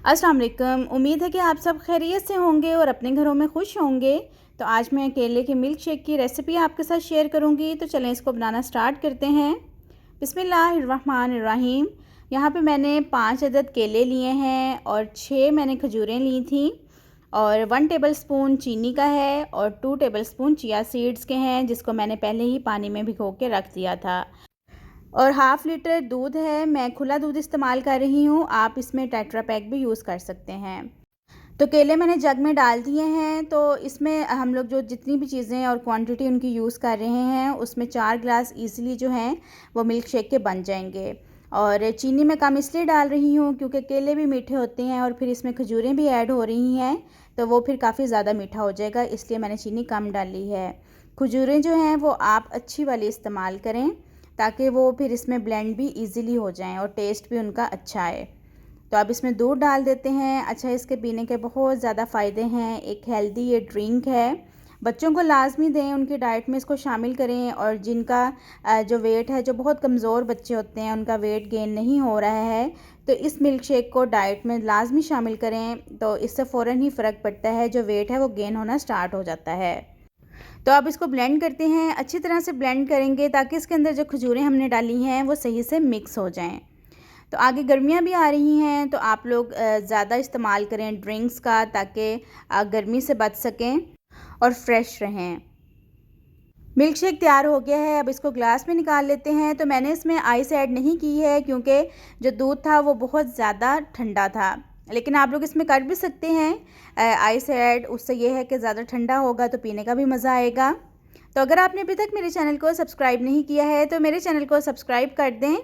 अस्सलाम वालेकुम। उम्मीद है कि आप सब खैरियत से होंगे और अपने घरों में खुश होंगे। तो आज मैं केले के मिल्क शेक की रेसिपी आपके साथ शेयर करूंगी। तो चलें इसको बनाना स्टार्ट करते हैं। बिस्मिल्लाहिर्रहमानिर्रहीम। यहाँ पे मैंने 5 अदद केले लिए हैं और 6 मैंने खजूरें ली थी और 1 टेबलस्पून चीनी का है और 2 टेबलस्पून चिया सीड्स के हैं, जिसको मैंने पहले ही पानी में भिगो के रख दिया था। और हाफ़ लीटर दूध है, मैं खुला दूध इस्तेमाल कर रही हूँ। आप इसमें टेट्रा पैक भी यूज़ कर सकते हैं। तो केले मैंने जग में डाल दिए हैं। तो इसमें हम लोग जो जितनी भी चीज़ें और क्वांटिटी उनकी यूज़ कर रहे हैं, उसमें 4 ग्लास इजीली जो हैं वो मिल्क शेक के बन जाएंगे। और चीनी मैं कम इसलिए डाल रही हूँ क्योंकि केले भी मीठे होते हैं और फिर इसमें खजूरें भी ऐड हो रही हैं, तो वो फिर काफ़ी ज़्यादा मीठा हो जाएगा, इसलिए मैंने चीनी कम डाली है। खजूरें जो हैं वो आप अच्छी वाली इस्तेमाल करें ताकि वो फिर इसमें ब्लेंड भी इजीली हो जाएं और टेस्ट भी उनका अच्छा आए। तो अब इसमें दूध डाल देते हैं। अच्छा, इसके पीने के बहुत ज़्यादा फ़ायदे हैं। एक हेल्दी ये ड्रिंक है, बच्चों को लाजमी दें, उनकी डाइट में इसको शामिल करें। और जिनका जो वेट है, जो बहुत कमज़ोर बच्चे होते हैं, उनका वेट गेन नहीं हो रहा है, तो इस मिल्क शेक को डाइट में लाजमी शामिल करें। तो इससे फ़ौरन ही फ़र्क पड़ता है, जो वेट है वो गेन होना स्टार्ट हो जाता है। तो अब इसको ब्लेंड करते हैं। अच्छी तरह से ब्लेंड करेंगे ताकि इसके अंदर जो खजूरें हमने डाली हैं वो सही से मिक्स हो जाएं। तो आगे गर्मियाँ भी आ रही हैं, तो आप लोग ज़्यादा इस्तेमाल करें ड्रिंक्स का, ताकि गर्मी से बच सकें और फ्रेश रहें। मिल्क शेक तैयार हो गया है। अब इसको ग्लास में निकाल लेते हैं। तो मैंने इसमें आइस ऐड नहीं की है क्योंकि जो दूध था वो बहुत ज़्यादा ठंडा था, लेकिन आप लोग इसमें कर भी सकते हैं आइस ऐड। उससे ये है कि ज़्यादा ठंडा होगा तो पीने का भी मज़ा आएगा। तो अगर आपने अभी तक मेरे चैनल को सब्सक्राइब नहीं किया है तो मेरे चैनल को सब्सक्राइब कर दें,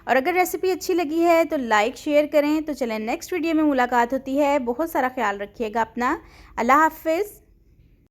और अगर रेसिपी अच्छी लगी है तो लाइक शेयर करें। तो चलें नेक्स्ट वीडियो में मुलाकात होती है। बहुत सारा ख्याल रखिएगा अपना। अल्लाह हाफ़िज़।